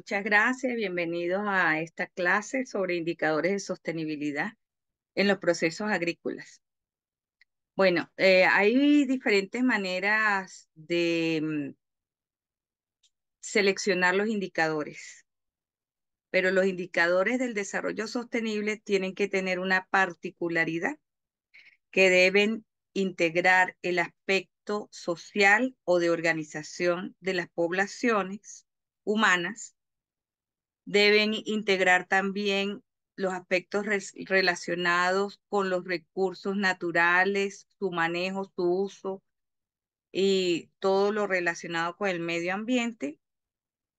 Muchas gracias. Bienvenidos a esta clase sobre indicadores de sostenibilidad en los procesos agrícolas. Bueno, hay diferentes maneras de seleccionar los indicadores, pero los indicadores del desarrollo sostenible tienen que tener una particularidad que deben integrar el aspecto social o de organización de las poblaciones humanas. Deben integrar también los aspectos relacionados con los recursos naturales, su manejo, su uso y todo lo relacionado con el medio ambiente.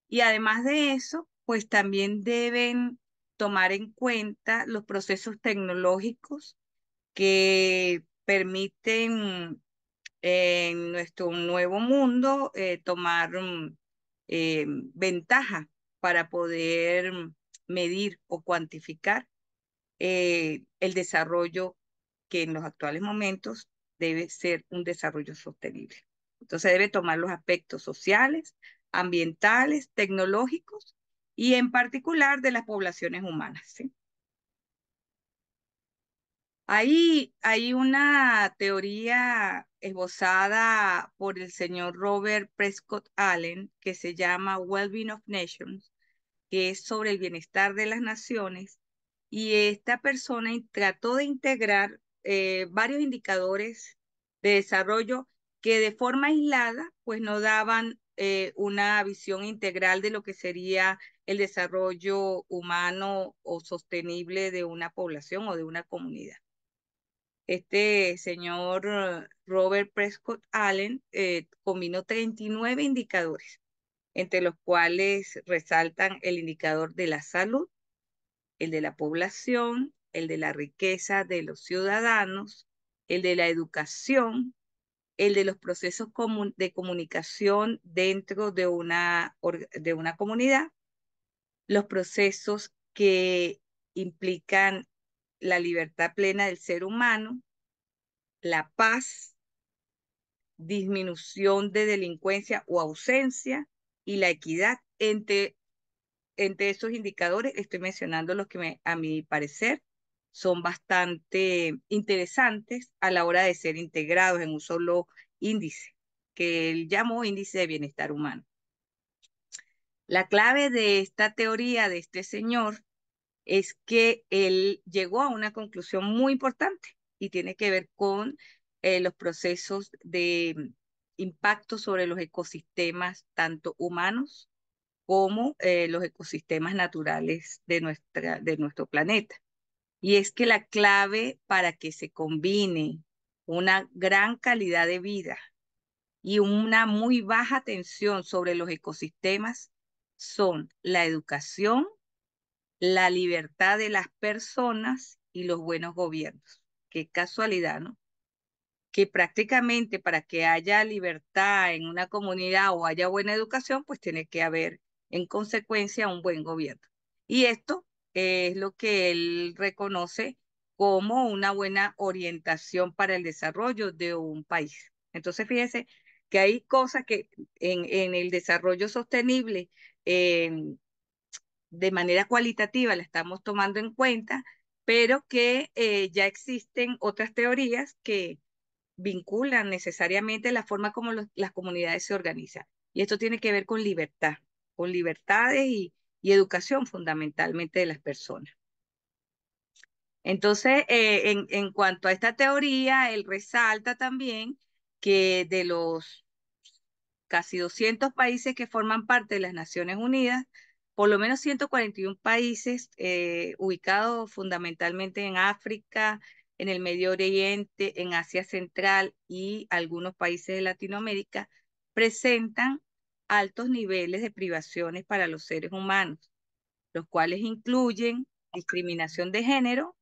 Y además de eso, pues también deben tomar en cuenta los procesos tecnológicos que permiten en nuestro nuevo mundo tomar ventaja para poder medir o cuantificar el desarrollo que en los actuales momentos debe ser un desarrollo sostenible. Entonces debe tomar los aspectos sociales, ambientales, tecnológicos y en particular de las poblaciones humanas, ¿sí? Hay una teoría esbozada por el señor Robert Prescott Allen que se llama Well-being of Nations, que es sobre el bienestar de las naciones, y esta persona trató de integrar varios indicadores de desarrollo que de forma aislada pues no daban una visión integral de lo que sería el desarrollo humano o sostenible de una población o de una comunidad. Este señor Robert Prescott Allen combinó 39 indicadores, entre los cuales resaltan el indicador de la salud, el de la población, el de la riqueza de los ciudadanos, el de la educación, el de los procesos de comunicación dentro de una comunidad, los procesos que implican la libertad plena del ser humano, la paz, disminución de delincuencia o ausencia y la equidad. Entre esos indicadores estoy mencionando los que a mi parecer son bastante interesantes a la hora de ser integrados en un solo índice, que él llamó índice de bienestar humano. La clave de esta teoría de este señor es que él llegó a una conclusión muy importante y tiene que ver con los procesos de impacto sobre los ecosistemas, tanto humanos como los ecosistemas naturales de nuestro planeta. Y es que la clave para que se combine una gran calidad de vida y una muy baja tensión sobre los ecosistemas son la educación, la libertad de las personas y los buenos gobiernos. Qué casualidad, ¿no? Que prácticamente para que haya libertad en una comunidad o haya buena educación, pues tiene que haber en consecuencia un buen gobierno. Y esto es lo que él reconoce como una buena orientación para el desarrollo de un país. Entonces, fíjense que hay cosas que en el desarrollo sostenible, de manera cualitativa la estamos tomando en cuenta, pero que ya existen otras teorías que vinculan necesariamente la forma como las comunidades se organizan. Y esto tiene que ver con libertades y educación fundamentalmente de las personas. Entonces, en cuanto a esta teoría, él resalta también que de los casi 200 países que forman parte de las Naciones Unidas, por lo menos 141 países ubicados fundamentalmente en África, en el Medio Oriente, en Asia Central y algunos países de Latinoamérica, presentan altos niveles de privaciones para los seres humanos, los cuales incluyen discriminación de género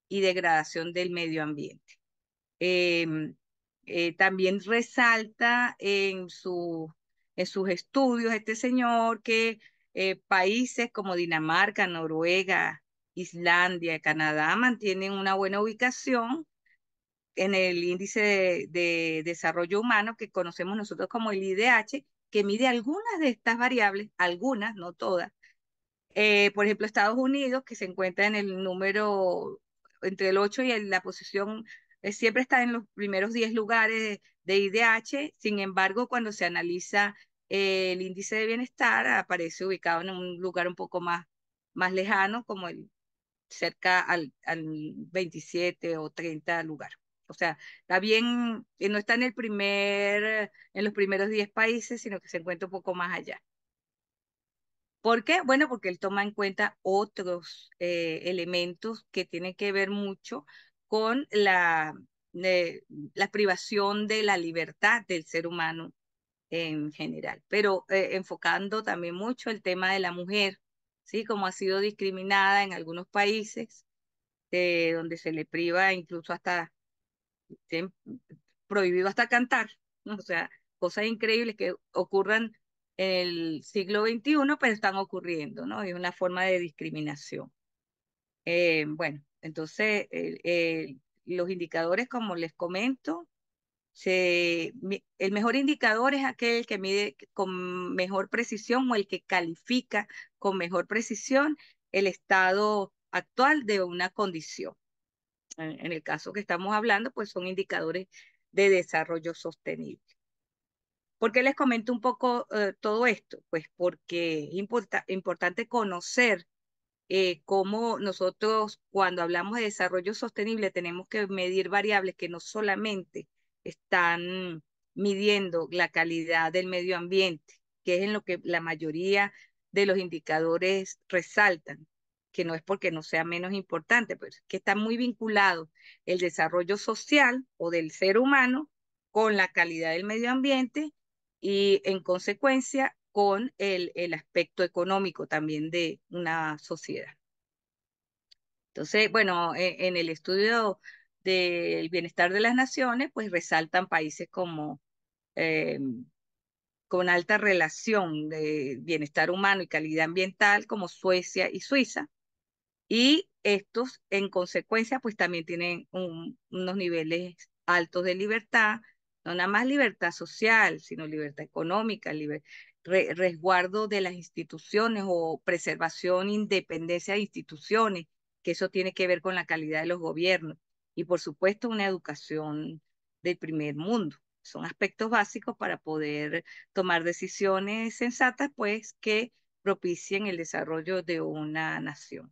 y degradación del medio ambiente. Em, También resalta en sus estudios este señor que países como Dinamarca, Noruega, Islandia, Canadá mantienen una buena ubicación en el índice de desarrollo humano que conocemos nosotros como el IDH, que mide algunas de estas variables, algunas, no todas, Por ejemplo, Estados Unidos, que se encuentra en el número entre el 8 y la posición, siempre está en los primeros 10 lugares de IDH. Sin embargo, cuando se analiza el índice de bienestar, aparece ubicado en un lugar un poco más lejano, como cerca al 27 o 30 lugar. O sea, está bien, no está en en los primeros 10 países, sino que se encuentra un poco más allá. ¿Por qué? Bueno, porque él toma en cuenta otros elementos que tienen que ver mucho con eh, la privación de la libertad del ser humano en general, pero enfocando también mucho el tema de la mujer, ¿sí? Como ha sido discriminada en algunos países, donde se le priva incluso hasta, tienen prohibido hasta cantar, ¿no? O sea, cosas increíbles que ocurran en el siglo XXI, pero están ocurriendo, ¿no? Es una forma de discriminación. Bueno, entonces, los indicadores, como les comento, el mejor indicador es aquel que mide con mejor precisión o el que califica con mejor precisión el estado actual de una condición. En el caso que estamos hablando, pues son indicadores de desarrollo sostenible. ¿Por qué les comento un poco todo esto? Pues porque es importante conocer cómo nosotros cuando hablamos de desarrollo sostenible tenemos que medir variables que no solamente están midiendo la calidad del medio ambiente, que es en lo que la mayoría de los indicadores resaltan, que no es porque no sea menos importante, pero es que está muy vinculado el desarrollo social o del ser humano con la calidad del medio ambiente y en consecuencia con el aspecto económico también de una sociedad. Entonces, bueno, en el estudio del bienestar de las naciones, pues resaltan países como eh, con alta relación de bienestar humano y calidad ambiental, como Suecia y Suiza, y estos, en consecuencia, pues también tienen unos niveles altos de libertad, no nada más libertad social, sino libertad económica, resguardo de las instituciones o preservación, independencia de instituciones, que eso tiene que ver con la calidad de los gobiernos. Y por supuesto, una educación del primer mundo. Son aspectos básicos para poder tomar decisiones sensatas, pues, que propicien el desarrollo de una nación.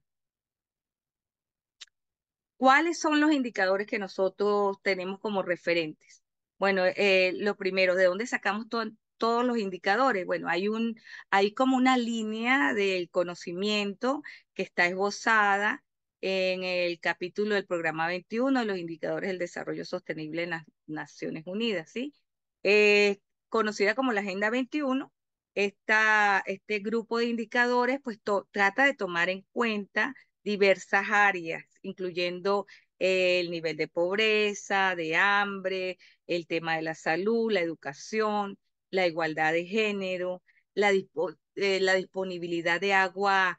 ¿Cuáles son los indicadores que nosotros tenemos como referentes? Bueno, lo primero, ¿de dónde sacamos todos los indicadores? Bueno, hay como una línea del conocimiento que está esbozada en el capítulo del programa 21 de los indicadores del desarrollo sostenible en las Naciones Unidas, ¿sí? Conocida como la Agenda 21, este grupo de indicadores pues trata de tomar en cuenta diversas áreas, incluyendo el nivel de pobreza, de hambre, el tema de la salud, la educación, la igualdad de género, la disponibilidad de agua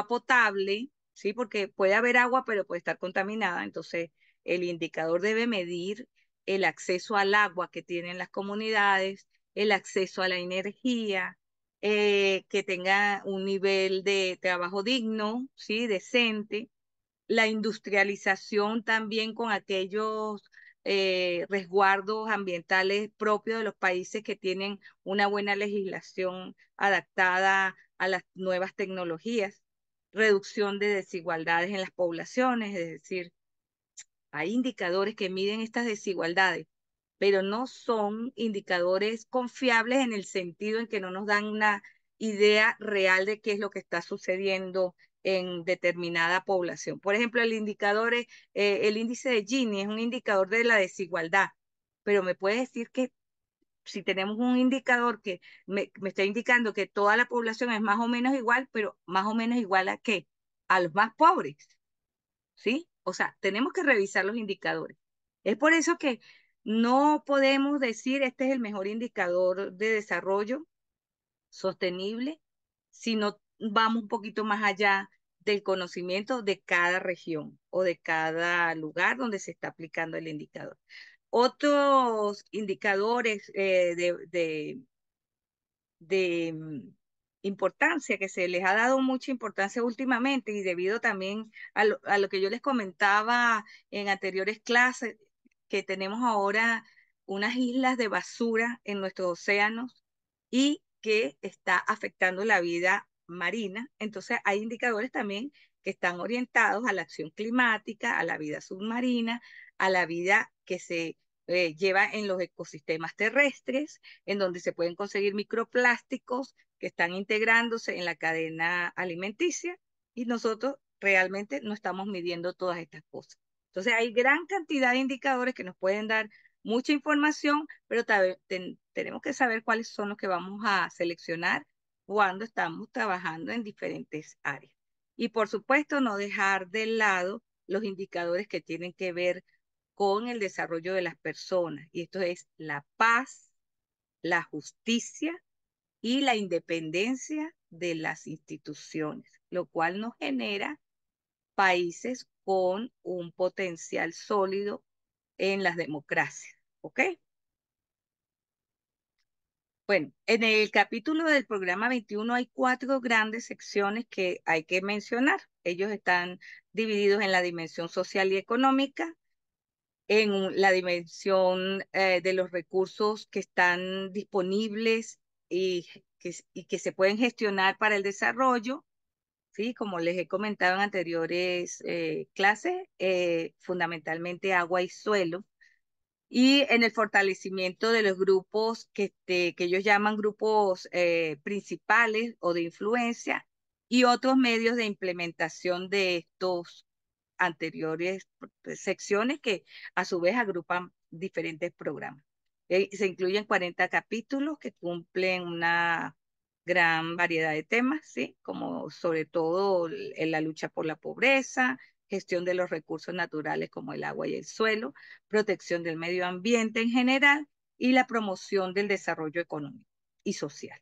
potable, ¿sí? Porque puede haber agua, pero puede estar contaminada. Entonces, el indicador debe medir el acceso al agua que tienen las comunidades, el acceso a la energía, que tenga un nivel de trabajo digno, ¿sí? Decente, la industrialización también con aquellos resguardos ambientales propios de los países que tienen una buena legislación adaptada a las nuevas tecnologías, reducción de desigualdades en las poblaciones, es decir, hay indicadores que miden estas desigualdades, pero no son indicadores confiables en el sentido en que no nos dan una idea real de qué es lo que está sucediendo en determinada población. Por ejemplo, el índice de Gini es un indicador de la desigualdad, pero me puede decir que si tenemos un indicador que me está indicando que toda la población es más o menos igual, pero más o menos igual a qué? A los más pobres. ¿Sí? O sea, tenemos que revisar los indicadores. Es por eso que no podemos decir este es el mejor indicador de desarrollo sostenible si no vamos un poquito más allá del conocimiento de cada región o de cada lugar donde se está aplicando el indicador. Otros indicadores de importancia, que se les ha dado mucha importancia últimamente y debido también a lo que yo les comentaba en anteriores clases, que tenemos ahora unas islas de basura en nuestros océanos y que está afectando la vida marina. Entonces hay indicadores también que están orientados a la acción climática, a la vida submarina, a la vida que se lleva en los ecosistemas terrestres, en donde se pueden conseguir microplásticos que están integrándose en la cadena alimenticia y nosotros realmente no estamos midiendo todas estas cosas. Entonces hay gran cantidad de indicadores que nos pueden dar mucha información, pero tenemos que saber cuáles son los que vamos a seleccionar cuando estamos trabajando en diferentes áreas. Y por supuesto, no dejar de lado los indicadores que tienen que ver con el desarrollo de las personas. Y esto es la paz, la justicia y la independencia de las instituciones, lo cual nos genera países con un potencial sólido en las democracias. ¿Ok? Bueno, en el capítulo del programa 21 hay 4 grandes secciones que hay que mencionar. Ellos están divididos en la dimensión social y económica, en la dimensión de los recursos que están disponibles y que se pueden gestionar para el desarrollo, ¿sí? Como les he comentado en anteriores clases, fundamentalmente agua y suelo y en el fortalecimiento de los grupos que ellos llaman grupos principales o de influencia y otros medios de implementación de estos anteriores secciones que a su vez agrupan diferentes programas. Se incluyen 40 capítulos que cumplen una gran variedad de temas, ¿sí? Como sobre todo en la lucha por la pobreza, gestión de los recursos naturales como el agua y el suelo, protección del medio ambiente en general y la promoción del desarrollo económico y social.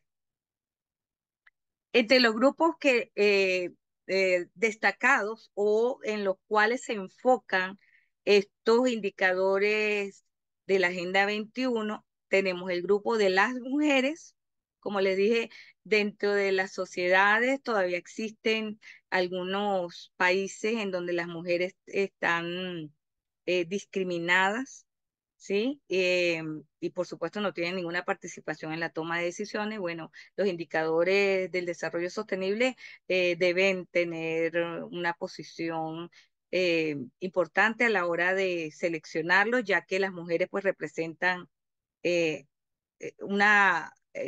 Entre los grupos que destacados o en los cuales se enfocan estos indicadores de la Agenda 21, tenemos el grupo de las mujeres. Como les dije, dentro de las sociedades todavía existen algunos países en donde las mujeres están discriminadas, ¿sí? Y por supuesto no tienen ninguna participación en la toma de decisiones. Bueno, los indicadores del desarrollo sostenible deben tener una posición importante a la hora de seleccionarlos, ya que las mujeres pues representan eh,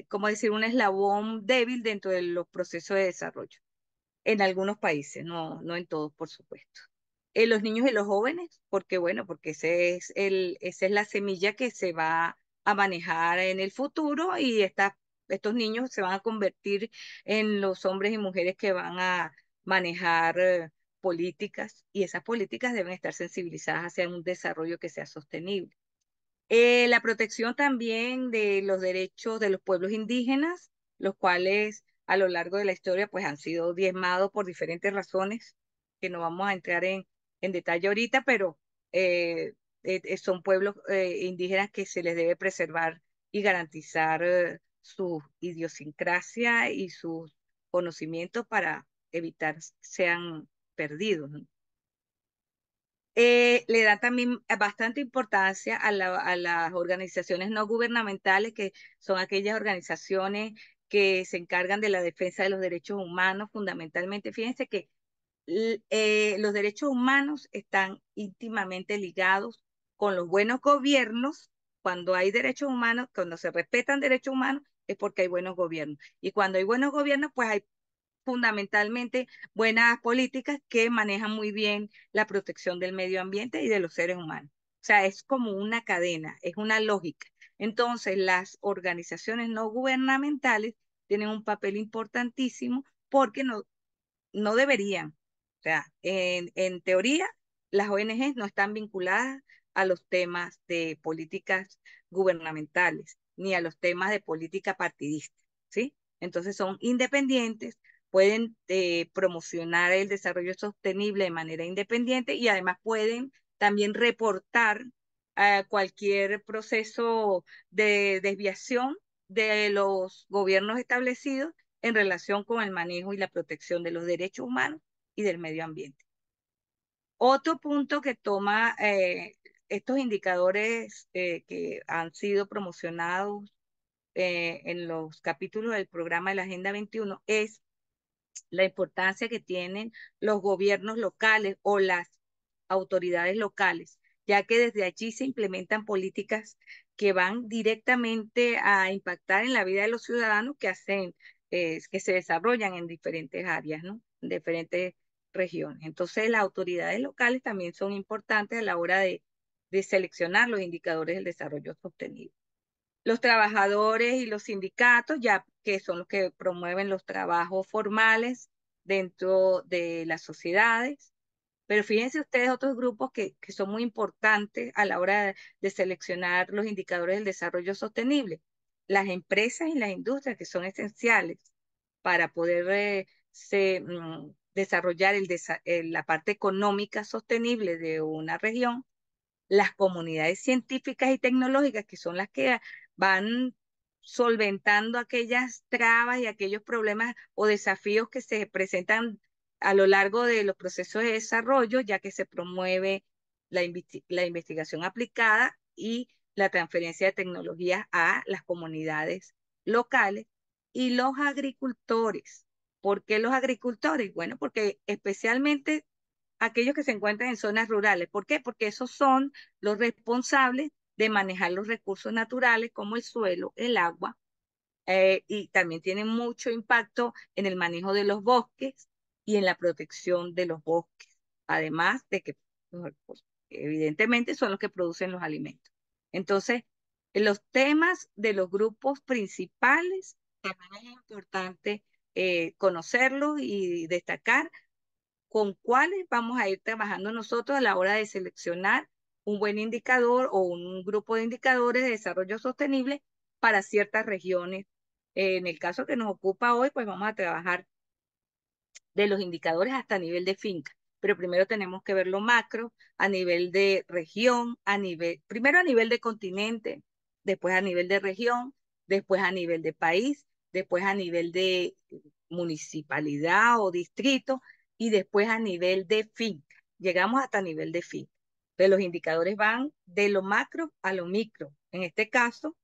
¿cómo decir? Un eslabón débil dentro de los procesos de desarrollo en algunos países, no en todos, por supuesto. En los niños y los jóvenes, porque bueno, porque esa es la semilla que se va a manejar en el futuro y estos niños se van a convertir en los hombres y mujeres que van a manejar políticas y esas políticas deben estar sensibilizadas hacia un desarrollo que sea sostenible. La protección también de los derechos de los pueblos indígenas, los cuales a lo largo de la historia pues han sido diezmados por diferentes razones, que no vamos a entrar en detalle ahorita, pero son pueblos indígenas que se les debe preservar y garantizar su idiosincrasia y sus conocimientos para evitar sean perdidos, ¿no? Le da también bastante importancia a las organizaciones no gubernamentales, que son aquellas organizaciones que se encargan de la defensa de los derechos humanos, fundamentalmente. Fíjense que los derechos humanos están íntimamente ligados con los buenos gobiernos. Cuando hay derechos humanos, cuando se respetan derechos humanos, es porque hay buenos gobiernos. Y cuando hay buenos gobiernos, pues hay fundamentalmente buenas políticas que manejan muy bien la protección del medio ambiente y de los seres humanos. O sea, es como una cadena, es una lógica. Entonces, las organizaciones no gubernamentales tienen un papel importantísimo porque no deberían. O sea, en teoría, las ONGs no están vinculadas a los temas de políticas gubernamentales ni a los temas de política partidista, ¿sí? Entonces son independientes, pueden promocionar el desarrollo sostenible de manera independiente y además pueden también reportar cualquier proceso de desviación de los gobiernos establecidos en relación con el manejo y la protección de los derechos humanos y del medio ambiente. Otro punto que toma estos indicadores que han sido promocionados en los capítulos del programa de la Agenda 21 es la importancia que tienen los gobiernos locales o las autoridades locales, ya que desde allí se implementan políticas que van directamente a impactar en la vida de los ciudadanos que hacen, que se desarrollan en diferentes áreas, ¿no? En diferentes regiones. Entonces, las autoridades locales también son importantes a la hora de seleccionar los indicadores del desarrollo sostenible. Los trabajadores y los sindicatos, ya que son los que promueven los trabajos formales dentro de las sociedades. Pero fíjense ustedes otros grupos que son muy importantes a la hora de seleccionar los indicadores del desarrollo sostenible. Las empresas y las industrias que son esenciales para poder desarrollar la parte económica sostenible de una región, las comunidades científicas y tecnológicas, que son las que van solventando aquellas trabas y aquellos problemas o desafíos que se presentan a lo largo de los procesos de desarrollo, ya que se promueve la investigación aplicada y la transferencia de tecnologías a las comunidades locales, y los agricultores. ¿Por qué los agricultores? Bueno, porque especialmente aquellos que se encuentran en zonas rurales. ¿Por qué? Porque esos son los responsables de manejar los recursos naturales como el suelo, el agua, y también tienen mucho impacto en el manejo de los bosques y en la protección de los bosques, además de que pues, evidentemente son los que producen los alimentos. Entonces, los temas de los grupos principales también es importante conocerlos y destacar con cuáles vamos a ir trabajando nosotros a la hora de seleccionar un buen indicador o un grupo de indicadores de desarrollo sostenible para ciertas regiones. En el caso que nos ocupa hoy, pues vamos a trabajar de los indicadores hasta nivel de finca, pero primero tenemos que ver lo macro a nivel de región, primero a nivel de continente, después a nivel de región, después a nivel de país, después a nivel de municipalidad o distrito y después a nivel de finca. Llegamos hasta nivel de finca. Pero los indicadores van de lo macro a lo micro. En este caso,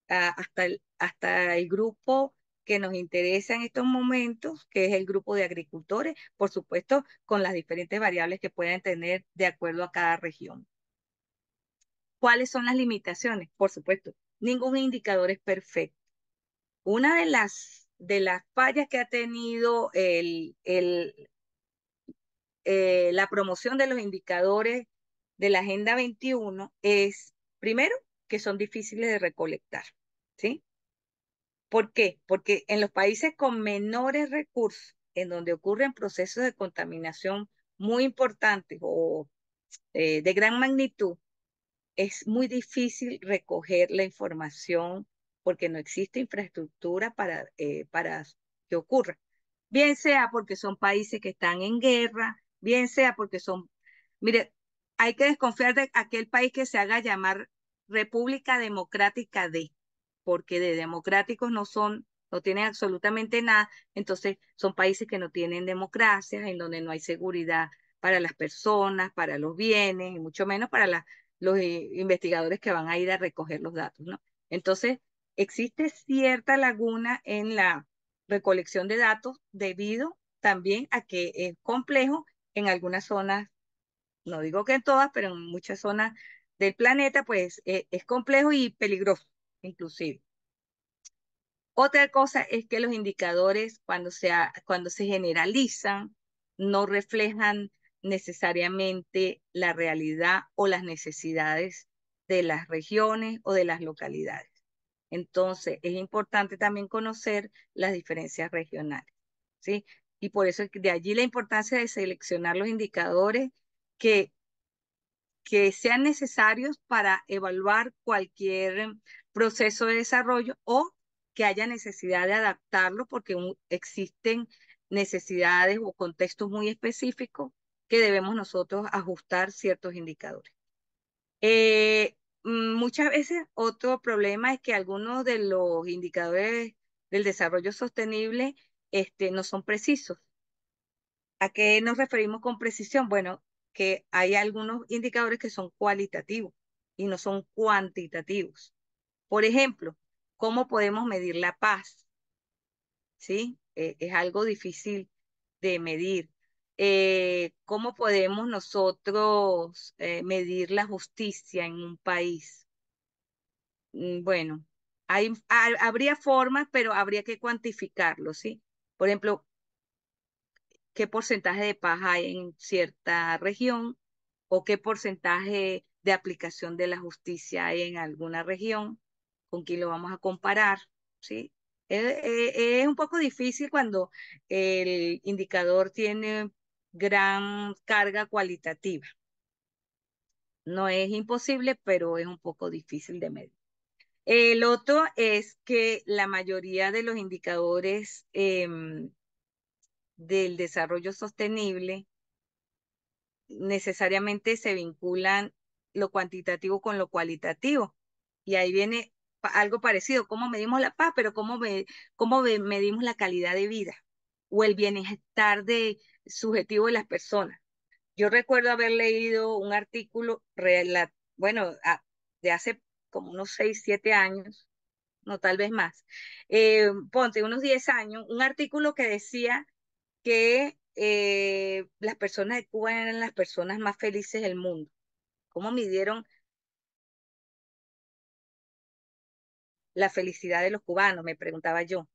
hasta el grupo que nos interesa en estos momentos, que es el grupo de agricultores, por supuesto, con las diferentes variables que pueden tener de acuerdo a cada región. ¿Cuáles son las limitaciones? Por supuesto, ningún indicador es perfecto. Una de las fallas que ha tenido la promoción de los indicadores de la Agenda 21 es, primero, que son difíciles de recolectar, ¿sí? ¿Por qué? Porque en los países con menores recursos, en donde ocurren procesos de contaminación muy importantes o de gran magnitud, es muy difícil recoger la información porque no existe infraestructura para que ocurra. Bien sea porque son países que están en guerra, bien sea porque son, mire, hay que desconfiar de aquel país que se haga llamar República Democrática de, porque de democráticos no son, no tienen absolutamente nada. Entonces son países que no tienen democracia, en donde no hay seguridad para las personas, para los bienes, y mucho menos para los investigadores que van a ir a recoger los datos, ¿no? Entonces, existe cierta laguna en la recolección de datos debido también a que es complejo en algunas zonas, no digo que en todas, pero en muchas zonas del planeta, pues es complejo y peligroso, inclusive. Otra cosa es que los indicadores, cuando se generalizan, no reflejan necesariamente la realidad o las necesidades de las regiones o de las localidades. Entonces, es importante también conocer las diferencias regionales, ¿sí? Y por eso de allí la importancia de seleccionar los indicadores que sean necesarios para evaluar cualquier proceso de desarrollo o que haya necesidad de adaptarlo porque existen necesidades o contextos muy específicos que debemos nosotros ajustar ciertos indicadores. Muchas veces otro problema es que algunos de los indicadores del desarrollo sostenible no son precisos. ¿A qué nos referimos con precisión? Bueno, que hay algunos indicadores que son cualitativos y no son cuantitativos. Por ejemplo, ¿cómo podemos medir la paz? ¿Sí? Es algo difícil de medir. ¿Cómo podemos nosotros medir la justicia en un país? Bueno, habría formas, pero habría que cuantificarlo, ¿sí? Por ejemplo, qué porcentaje de paz hay en cierta región o qué porcentaje de aplicación de la justicia hay en alguna región, con quién lo vamos a comparar, ¿sí? Es un poco difícil cuando el indicador tiene gran carga cualitativa. No es imposible, pero es un poco difícil de medir. El otro es que la mayoría de los indicadores del desarrollo sostenible necesariamente se vinculan lo cuantitativo con lo cualitativo. Y ahí viene algo parecido, cómo medimos la paz, pero medimos la calidad de vida o el bienestar subjetivo de las personas. Yo recuerdo haber leído un artículo, bueno, de hace como unos 6, 7 años, no tal vez más, ponte unos 10 años, un artículo que decía que las personas de Cuba eran las personas más felices del mundo. ¿Cómo midieron la felicidad de los cubanos? Me preguntaba yo.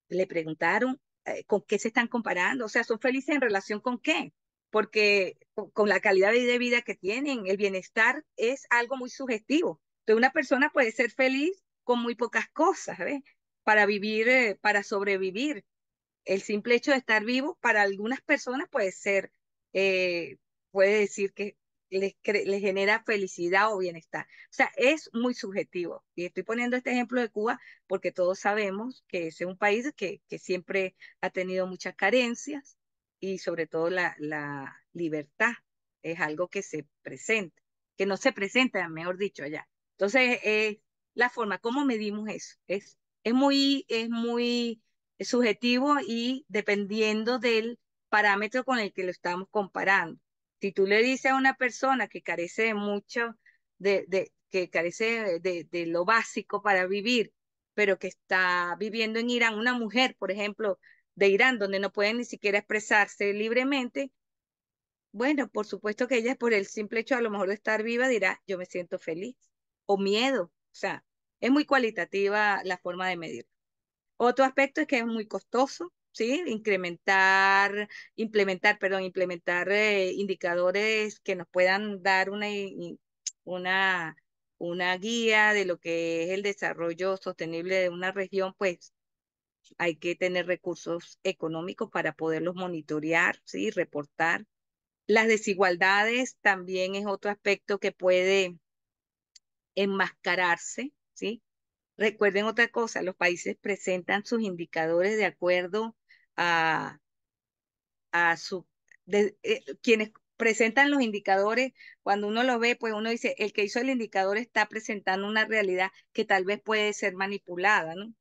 Le preguntaron con qué se están comparando, o sea, ¿son felices en relación con qué? Porque con la calidad de vida que tienen, el bienestar es algo muy subjetivo. Entonces, una persona puede ser feliz con muy pocas cosas, ¿ves? Para vivir, para sobrevivir. El simple hecho de estar vivo para algunas personas eh, puede decir que les genera felicidad o bienestar. O sea, es muy subjetivo. Y estoy poniendo este ejemplo de Cuba porque todos sabemos que ese es un país que siempre ha tenido muchas carencias y sobre todo la libertad es algo que se presenta, que no se presenta, mejor dicho, allá. Entonces, la forma, ¿cómo medimos eso? Es muy es subjetivo y dependiendo del parámetro con el que lo estamos comparando. Si tú le dices a una persona que carece de mucho, que carece de lo básico para vivir, pero que está viviendo en Irán, una mujer, por ejemplo, de Irán, donde no puede ni siquiera expresarse libremente, bueno, por supuesto que ella por el simple hecho a lo mejor de estar viva dirá, yo me siento feliz o miedo. O sea, es muy cualitativa la forma de medir. Otro aspecto es que es muy costoso, ¿sí? Implementar indicadores que nos puedan dar una, una guía de lo que es el desarrollo sostenible de una región, pues hay que tener recursos económicos para poderlos monitorear, ¿sí? Reportar. Las desigualdades también es otro aspecto que puede enmascararse, ¿sí? Recuerden otra cosa, los países presentan sus indicadores de acuerdo a, a quienes presentan los indicadores, cuando uno lo ve, pues uno dice, el que hizo el indicador está presentando una realidad que tal vez puede ser manipulada, ¿no?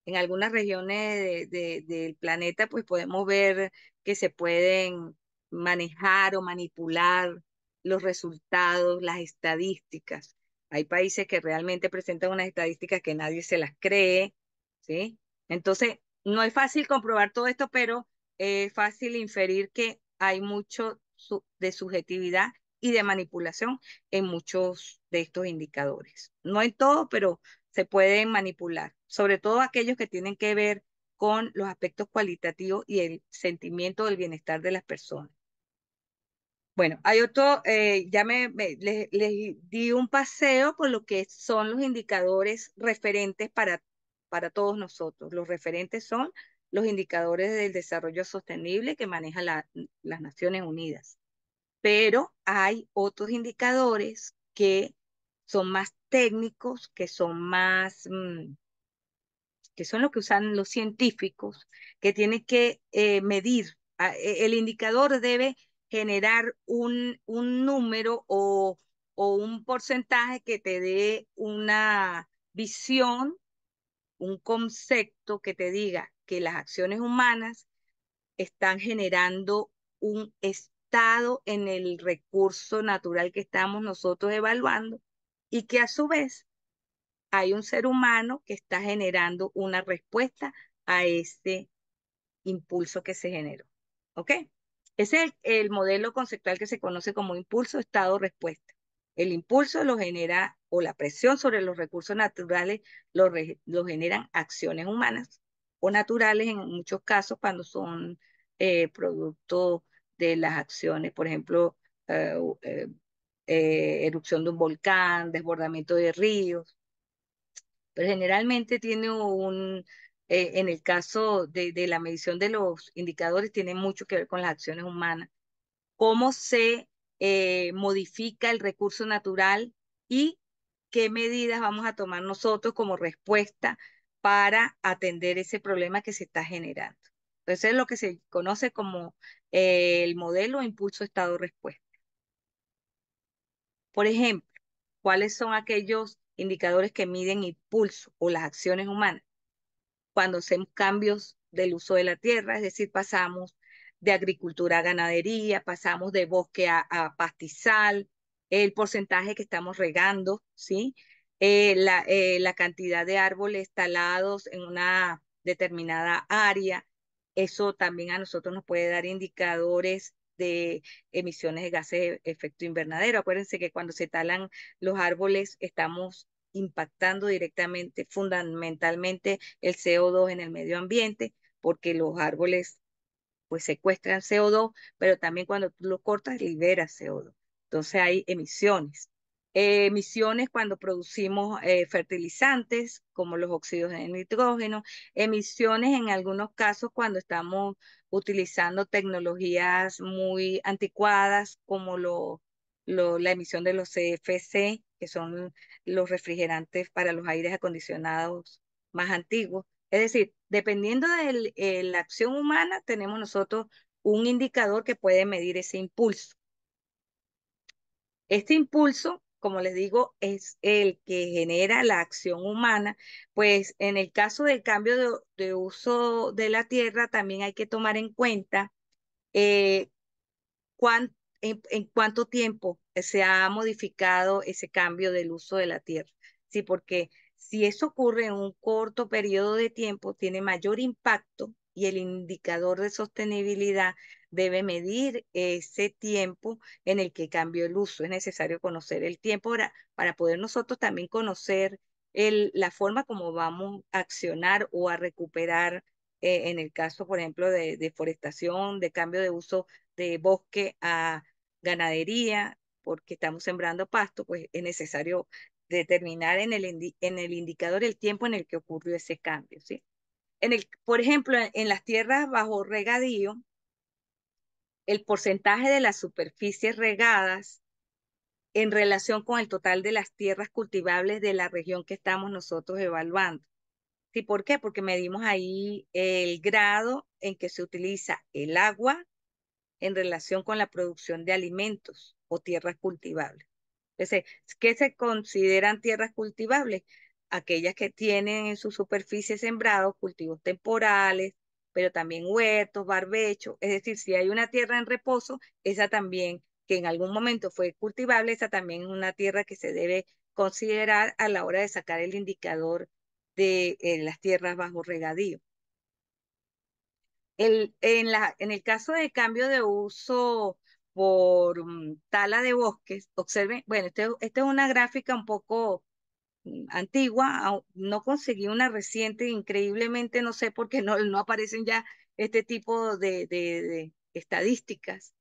En algunas regiones del planeta, pues podemos ver que se pueden manejar o manipular los resultados, las estadísticas. Hay países que realmente presentan unas estadísticas que nadie se las cree, ¿sí? Entonces, no es fácil comprobar todo esto, pero es fácil inferir que hay mucho de subjetividad y de manipulación en muchos de estos indicadores. No en todo, pero se pueden manipular, sobre todo aquellos que tienen que ver con los aspectos cualitativos y el sentimiento del bienestar de las personas. Bueno, hay otro, les di un paseo por lo que son los indicadores referentes para todos nosotros. Los referentes son los indicadores del desarrollo sostenible que maneja las Naciones Unidas. Pero hay otros indicadores que son más técnicos, que son los que usan los científicos, que tienen que medir. El indicador debe generar un número o un porcentaje que te dé una visión un concepto que te diga que las acciones humanas están generando un estado en el recurso natural que estamos nosotros evaluando y que a su vez hay un ser humano que está generando una respuesta a ese impulso que se generó. ¿Ok? Ese es el modelo conceptual que se conoce como impulso, estado, respuesta. El impulso lo genera, o la presión sobre los recursos naturales lo generan acciones humanas o naturales en muchos casos cuando son producto de las acciones, por ejemplo, eh, eh, erupción de un volcán, desbordamiento de ríos, pero generalmente tiene en el caso de la medición de los indicadores, tiene mucho que ver con las acciones humanas, cómo se modifica el recurso natural y qué medidas vamos a tomar nosotros como respuesta para atender ese problema que se está generando. Entonces es lo que se conoce como el modelo impulso estado respuesta. Por ejemplo, ¿cuáles son aquellos indicadores que miden impulso o las acciones humanas? Cuando hacemos cambios del uso de la tierra, es decir, pasamos de agricultura a ganadería, pasamos de bosque a pastizal, el porcentaje que estamos regando, ¿sí? La cantidad de árboles talados en una determinada área, eso también a nosotros nos puede dar indicadores de emisiones de gases de efecto invernadero. Acuérdense que cuando se talan los árboles estamos impactando directamente, fundamentalmente, el CO2 en el medio ambiente, porque los árboles pues secuestran CO2, pero también cuando tú lo cortas liberas CO2. Entonces hay emisiones. Emisiones cuando producimos fertilizantes, como los óxidos de nitrógeno, emisiones en algunos casos cuando estamos utilizando tecnologías muy anticuadas, como la emisión de los CFC, que son los refrigerantes para los aires acondicionados más antiguos. Es decir, dependiendo de la acción humana, tenemos nosotros un indicador que puede medir ese impulso. Este impulso, como les digo, es el que genera la acción humana, pues en el caso del cambio de uso de la tierra, también hay que tomar en cuenta eh, en cuánto tiempo se ha modificado ese cambio del uso de la tierra. Sí, porque si eso ocurre en un corto periodo de tiempo, tiene mayor impacto y el indicador de sostenibilidad debe medir ese tiempo en el que cambió el uso. Es necesario conocer el tiempo para poder nosotros también conocer la forma como vamos a accionar o a recuperar en el caso, por ejemplo, de deforestación, de cambio de uso de bosque a ganadería, porque estamos sembrando pasto, pues es necesario determinar en el indicador el tiempo en el que ocurrió ese cambio, ¿sí? Por ejemplo, en las tierras bajo regadío, el porcentaje de las superficies regadas en relación con el total de las tierras cultivables de la región que estamos nosotros evaluando. ¿Sí? ¿Por qué? Porque medimos ahí el grado en que se utiliza el agua en relación con la producción de alimentos o tierras cultivables. Entonces, ¿qué se consideran tierras cultivables? Aquellas que tienen en su superficie sembrados cultivos temporales, pero también huertos, barbechos. Es decir, si hay una tierra en reposo, esa también, que en algún momento fue cultivable, esa también es una tierra que se debe considerar a la hora de sacar el indicador de las tierras bajo regadío. En el caso de cambio de uso por tala de bosques, observen, bueno, esta es una gráfica un poco antigua, no conseguí una reciente, increíblemente, no sé por qué no aparecen ya este tipo de estadísticas.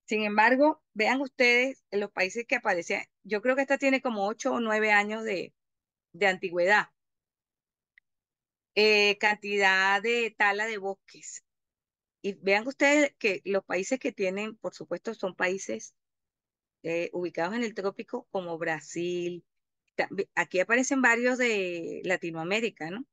Sin embargo, vean ustedes en los países que aparecían, yo creo que esta tiene como 8 o 9 años de antigüedad. Cantidad de tala de bosques. Y vean ustedes que los países que tienen, por supuesto, son países ubicados en el trópico como Brasil. Aquí aparecen varios de Latinoamérica, ¿no?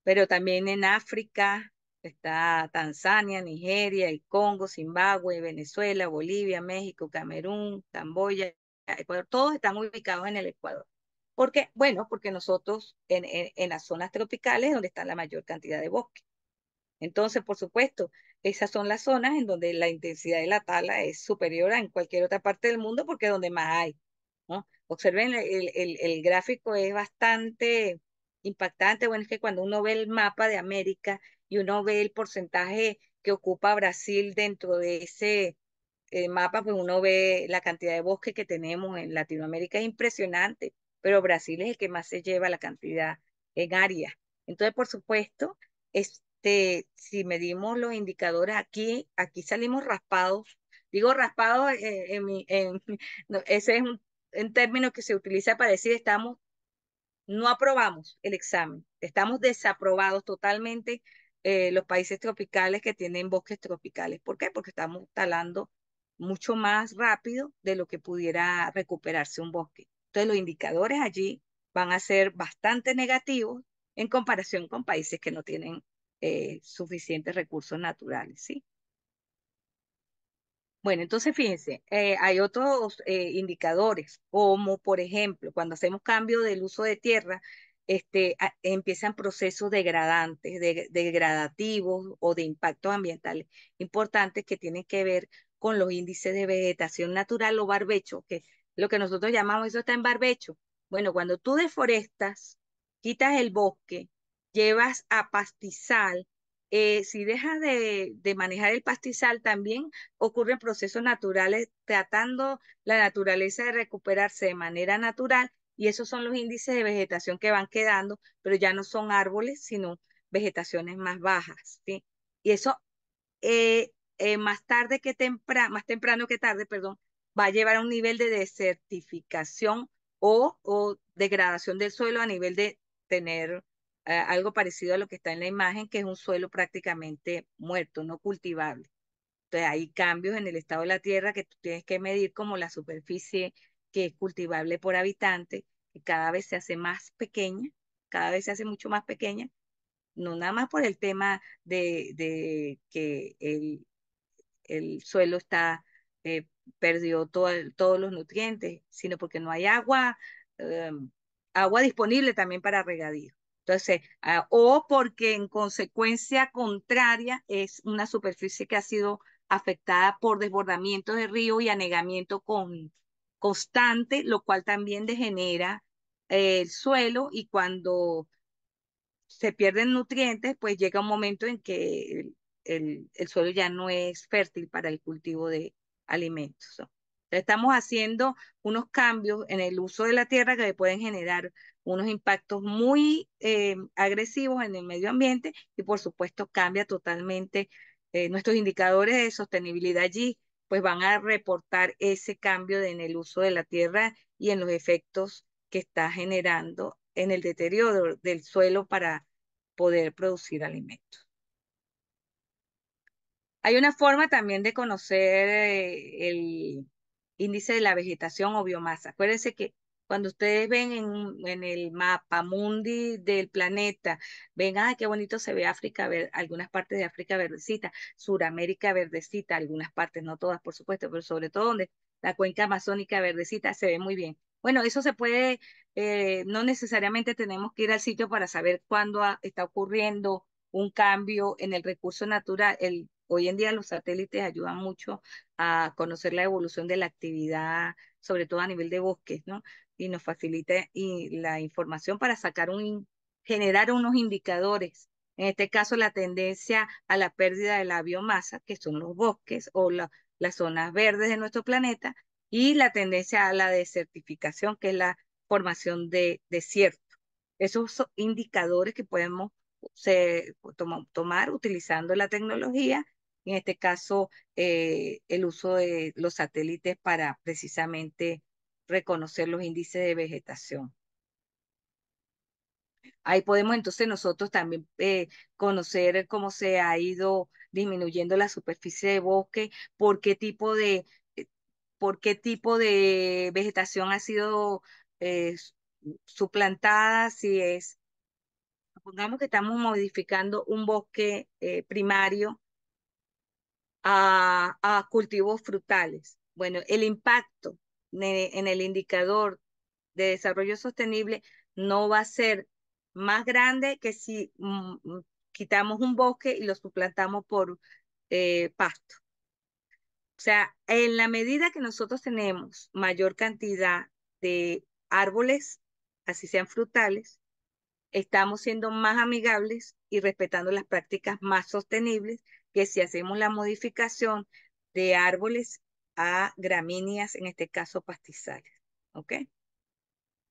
Pero también en África está Tanzania, Nigeria, el Congo, Zimbabue, Venezuela, Bolivia, México, Camerún, Camboya, Ecuador. Todos están ubicados en el Ecuador. ¿Por qué? Bueno, porque nosotros en las zonas tropicales es donde está la mayor cantidad de bosque. Entonces, por supuesto, esas son las zonas en donde la intensidad de la tala es superior a en cualquier otra parte del mundo porque es donde más hay, ¿no? Observen, el gráfico es bastante impactante. Bueno, es que cuando uno ve el mapa de América y uno ve el porcentaje que ocupa Brasil dentro de ese mapa, pues uno ve la cantidad de bosque que tenemos en Latinoamérica, es impresionante, pero Brasil es el que más se lleva la cantidad en área. Entonces, por supuesto, si medimos los indicadores aquí salimos raspados. Digo raspados, no, ese es un término que se utiliza para decir no aprobamos el examen, estamos desaprobados totalmente los países tropicales que tienen bosques tropicales. ¿Por qué? Porque estamos talando mucho más rápido de lo que pudiera recuperarse un bosque. Entonces los indicadores allí van a ser bastante negativos en comparación con países que no tienen suficientes recursos naturales, ¿sí? Bueno, entonces fíjense, hay otros indicadores, como por ejemplo, cuando hacemos cambio del uso de tierra, empiezan procesos degradantes, degradativos o de impactos ambientales importantes que tienen que ver con los índices de vegetación natural o barbecho, que lo que nosotros llamamos, eso está en barbecho. Bueno, cuando tú deforestas, quitas el bosque, llevas a pastizal, si dejas de manejar el pastizal, también ocurren procesos naturales tratando la naturaleza de recuperarse de manera natural y esos son los índices de vegetación que van quedando, pero ya no son árboles, sino vegetaciones más bajas, ¿sí? Y eso más tarde que temprano, más temprano que tarde, perdón, va a llevar a un nivel de desertificación o degradación del suelo a nivel de tener algo parecido a lo que está en la imagen, que es un suelo prácticamente muerto, no cultivable. Entonces hay cambios en el estado de la tierra que tú tienes que medir como la superficie que es cultivable por habitante, que cada vez se hace más pequeña, cada vez se hace mucho más pequeña, no nada más por el tema de que el suelo eh, perdió todos los nutrientes, sino porque no hay agua, eh, agua disponible también para regadío. Entonces, o porque en consecuencia contraria es una superficie que ha sido afectada por desbordamientos de río y anegamiento constante, lo cual también degenera el suelo y cuando se pierden nutrientes, pues llega un momento en que el suelo ya no es fértil para el cultivo de alimentos, ¿no? Entonces, estamos haciendo unos cambios en el uso de la tierra que pueden generar unos impactos muy agresivos en el medio ambiente y por supuesto cambia totalmente nuestros indicadores de sostenibilidad allí, pues van a reportar ese cambio en el uso de la tierra y en los efectos que está generando en el deterioro del suelo para poder producir alimentos. Hay una forma también de conocer el índice de la vegetación o biomasa. Acuérdense que cuando ustedes ven en el mapa mundi del planeta, ven, qué bonito se ve África, algunas partes de África verdecita, Suramérica verdecita, algunas partes, no todas, por supuesto, pero sobre todo donde la cuenca amazónica verdecita se ve muy bien. Bueno, eso se puede, no necesariamente tenemos que ir al sitio para saber cuándo está ocurriendo un cambio en el recurso natural. Hoy en día los satélites ayudan mucho a conocer la evolución de la actividad, sobre todo a nivel de bosques, ¿no? Y nos facilita la información para generar unos indicadores. En este caso, la tendencia a la pérdida de la biomasa, que son los bosques o las zonas verdes de nuestro planeta, y la tendencia a la desertificación, que es la formación de desiertos. Esos son indicadores que podemos tomar utilizando la tecnología, en este caso el uso de los satélites para precisamente reconocer los índices de vegetación. Ahí podemos entonces nosotros también conocer cómo se ha ido disminuyendo la superficie de bosque, por qué tipo eh, por qué tipo de vegetación ha sido eh, suplantada, si es, supongamos que estamos modificando un bosque primario a cultivos frutales. Bueno, el impacto en el indicador de desarrollo sostenible no va a ser más grande que si quitamos un bosque y lo suplantamos por pasto. O sea, en la medida que nosotros tenemos mayor cantidad de árboles, así sean frutales, estamos siendo más amigables y respetando las prácticas más sostenibles que si hacemos la modificación de árboles a gramíneas, en este caso pastizales. ¿Ok?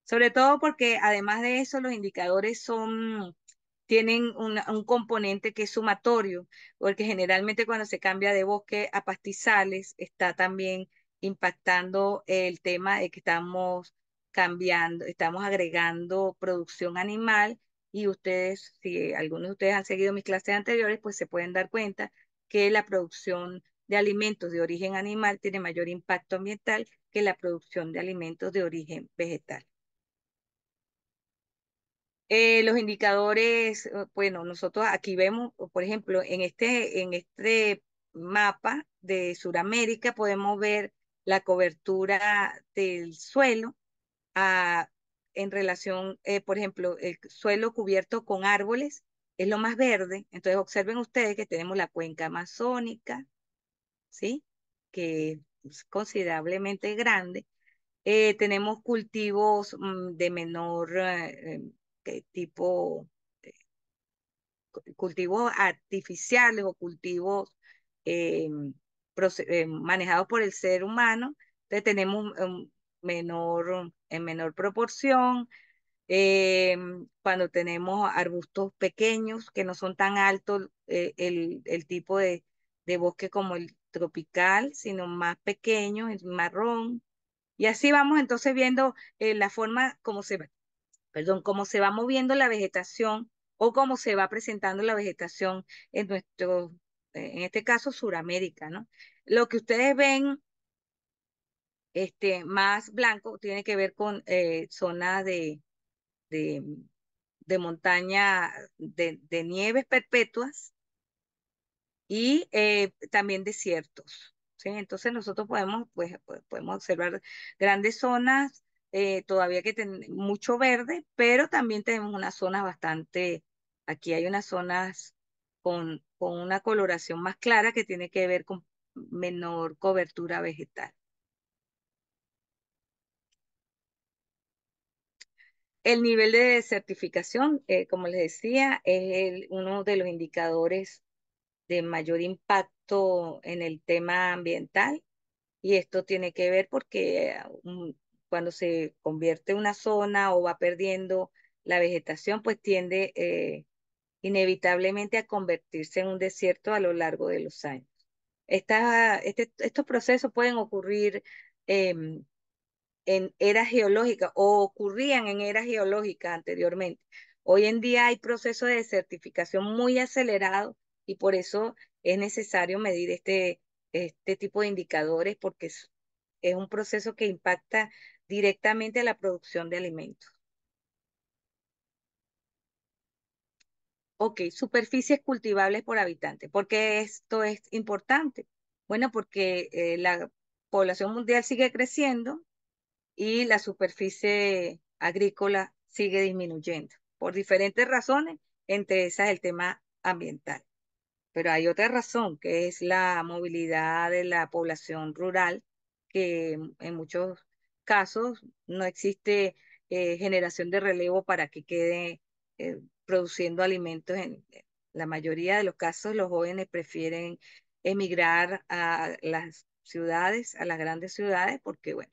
Sobre todo porque además de eso, los indicadores tienen un componente que es sumatorio, porque generalmente cuando se cambia de bosque a pastizales, está también impactando el tema de que estamos cambiando, estamos agregando producción animal y ustedes, si algunos de ustedes han seguido mis clases anteriores, pues se pueden dar cuenta que la producción de alimentos de origen animal tiene mayor impacto ambiental que la producción de alimentos de origen vegetal. Los indicadores, bueno, nosotros aquí vemos, por ejemplo, en este mapa de Sudamérica podemos ver la cobertura del suelo en relación, por ejemplo, el suelo cubierto con árboles es lo más verde. Entonces observen ustedes que tenemos la cuenca amazónica, ¿sí? Que es considerablemente grande. Tenemos cultivos de menor tipo cultivos artificiales o cultivos eh, manejados por el ser humano. Entonces tenemos en menor proporción. Cuando tenemos arbustos pequeños que no son tan altos, el tipo de bosque como el tropical, sino más pequeño, es marrón. Y así vamos entonces viendo la forma como cómo se va moviendo la vegetación o cómo se va presentando la vegetación en en este caso, Suramérica, ¿no? Lo que ustedes ven más blanco tiene que ver con zonas de, de montaña de nieves perpetuas y también desiertos. ¿Sí? Entonces nosotros podemos observar grandes zonas, todavía que tienen mucho verde, pero también tenemos unas zonas aquí hay unas zonas con una coloración más clara que tiene que ver con menor cobertura vegetal. El nivel de certificación, como les decía, es uno de los indicadores de mayor impacto en el tema ambiental. Y esto tiene que ver porque cuando se convierte una zona o va perdiendo la vegetación, pues tiende inevitablemente a convertirse en un desierto a lo largo de los años. Estos procesos pueden ocurrir em, en eras geológicas o ocurrían en eras geológicas anteriormente. Hoy en día hay procesos de certificación muy acelerados y por eso es necesario medir este tipo de indicadores porque es un proceso que impacta directamente a la producción de alimentos. Ok, superficies cultivables por habitante. ¿Por qué esto es importante? Bueno, porque la población mundial sigue creciendo y la superficie agrícola sigue disminuyendo por diferentes razones, entre esas el tema ambiental. Pero hay otra razón, que es la movilidad de la población rural, que en muchos casos no existe generación de relevo para que quede produciendo alimentos. En la mayoría de los casos, los jóvenes prefieren emigrar a las ciudades, a las grandes ciudades, porque, bueno,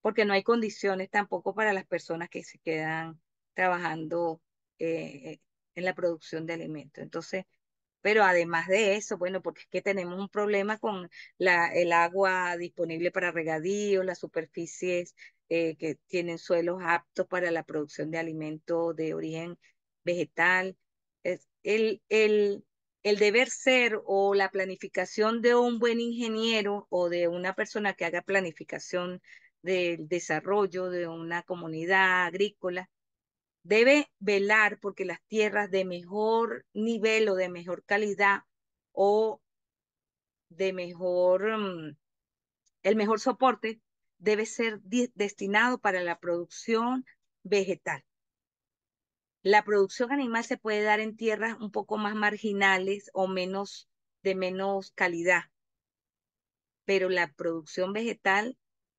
porque no hay condiciones tampoco para las personas que se quedan trabajando en la producción de alimentos. Entonces, pero además de eso, bueno, porque es que tenemos un problema con el agua disponible para regadío, las superficies que tienen suelos aptos para la producción de alimentos de origen vegetal. Es el deber ser o la planificación de un buen ingeniero o de una persona que haga planificación del desarrollo de una comunidad agrícola debe velar porque las tierras de mejor nivel o de mejor calidad o de el mejor soporte debe ser destinado para la producción vegetal. La producción animal se puede dar en tierras un poco más marginales o de menos calidad, pero la producción vegetal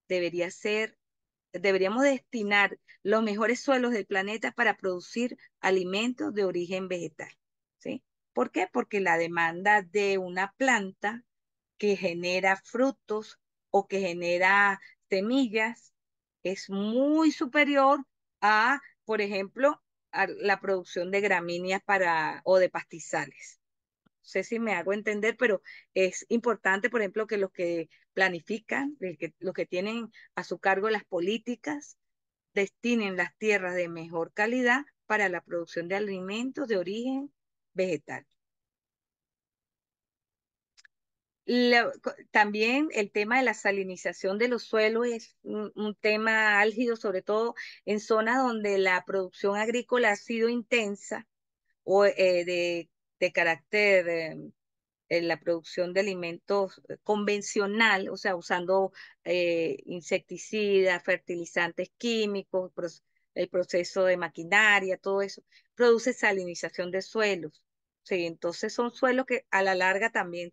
debería ser, deberíamos destinar los mejores suelos del planeta para producir alimentos de origen vegetal, ¿sí? ¿Por qué? Porque la demanda de una planta que genera frutos o que genera semillas es muy superior a, por ejemplo, a la producción de gramíneas o de pastizales. No sé si me hago entender, pero es importante, por ejemplo, que los que planifican, los que tienen a su cargo las políticas, destinen las tierras de mejor calidad para la producción de alimentos de origen vegetal. También el tema de la salinización de los suelos es un tema álgido, sobre todo en zonas donde la producción agrícola ha sido intensa o de carácter en la producción de alimentos convencional, o sea, usando insecticidas, fertilizantes químicos, el proceso de maquinaria, todo eso, produce salinización de suelos. Sí, entonces son suelos que a la larga también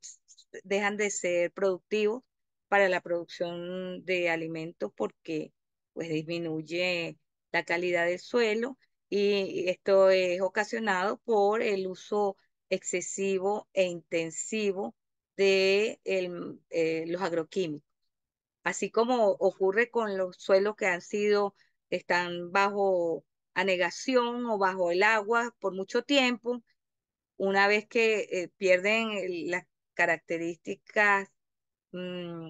dejan de ser productivos para la producción de alimentos porque pues disminuye la calidad del suelo y esto es ocasionado por el uso excesivo e intensivo de los agroquímicos. Así como ocurre con los suelos que están bajo anegación o bajo el agua por mucho tiempo, una vez que pierden las características mm,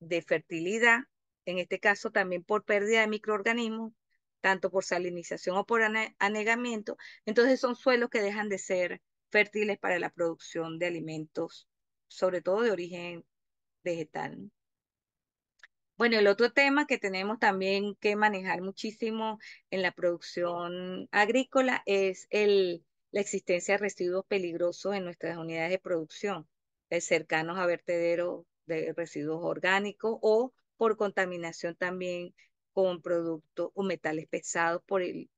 de fertilidad, en este caso también por pérdida de microorganismos, tanto por salinización o por anegamiento, entonces son suelos que dejan de ser fértiles para la producción de alimentos, sobre todo de origen vegetal. Bueno, el otro tema que tenemos también que manejar muchísimo en la producción agrícola es la existencia de residuos peligrosos en nuestras unidades de producción, cercanos a vertederos de residuos orgánicos o por contaminación también con productos o metales pesados por el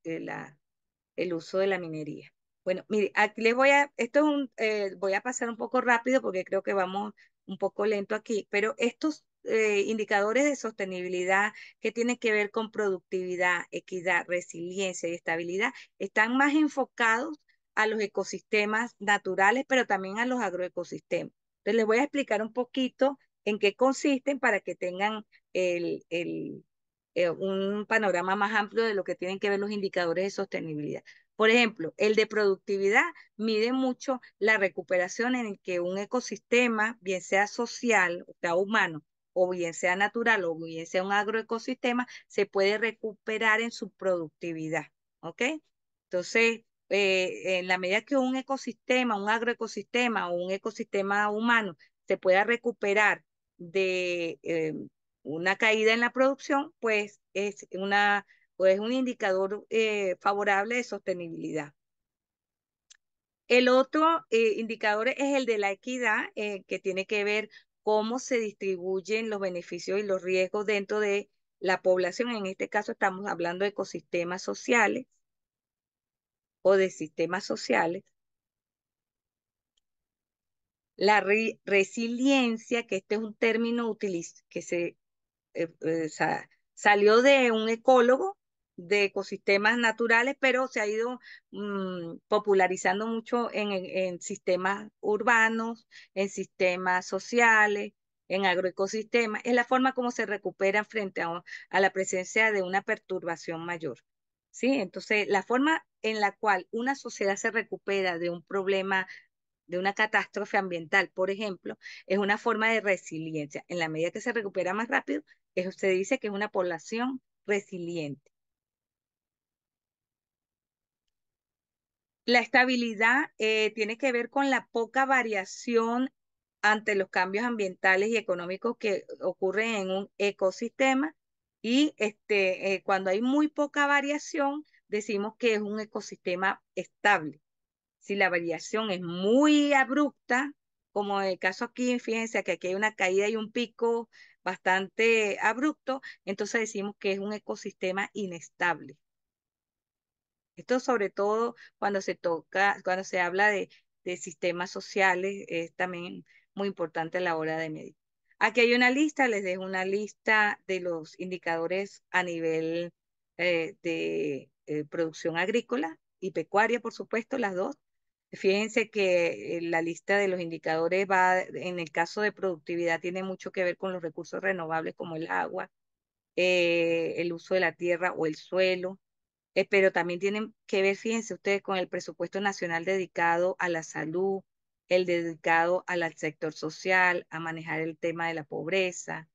uso de la minería. Bueno, mire, aquí voy a pasar un poco rápido porque creo que vamos un poco lento aquí, pero estos indicadores de sostenibilidad que tienen que ver con productividad, equidad, resiliencia y estabilidad están más enfocados a los ecosistemas naturales, pero también a los agroecosistemas. Entonces les voy a explicar un poquito en qué consisten para que tengan el, el, un panorama más amplio de lo que tienen que ver los indicadores de sostenibilidad. Por ejemplo, el de productividad mide mucho la recuperación en el que un ecosistema, bien sea social, o sea, humano, o bien sea natural, o bien sea un agroecosistema, se puede recuperar en su productividad. ¿Ok? Entonces, en la medida que un ecosistema, un agroecosistema o un ecosistema humano se pueda recuperar de una caída en la producción, pues un indicador favorable de sostenibilidad. El otro indicador es el de la equidad, que tiene que ver cómo se distribuyen los beneficios y los riesgos dentro de la población. En este caso estamos hablando de ecosistemas sociales o de sistemas sociales. La resiliencia, que este es un término que salió de un ecólogo de ecosistemas naturales, pero se ha ido popularizando mucho en sistemas urbanos, en sistemas sociales, en agroecosistemas. Es la forma como se recuperan frente a la presencia de una perturbación mayor. ¿Sí? Entonces, la forma en la cual una sociedad se recupera de un problema de una catástrofe ambiental, por ejemplo, es una forma de resiliencia. En la medida que se recupera más rápido, se dice que es una población resiliente. La estabilidad tiene que ver con la poca variación ante los cambios ambientales y económicos que ocurren en un ecosistema y cuando hay muy poca variación, decimos que es un ecosistema estable. Si la variación es muy abrupta, como el caso aquí, fíjense que aquí hay una caída y un pico bastante abrupto, entonces decimos que es un ecosistema inestable. Esto sobre todo cuando se toca, cuando se habla de sistemas sociales, es también muy importante a la hora de medir. Aquí hay una lista, les dejo una lista de los indicadores a nivel de producción agrícola y pecuaria, por supuesto, las dos. Fíjense que la lista de los indicadores va, en el caso de productividad, tiene mucho que ver con los recursos renovables como el agua, el uso de la tierra o el suelo, pero también tienen que ver, fíjense ustedes, con el presupuesto nacional dedicado a la salud, el dedicado al sector social, a manejar el tema de la pobreza.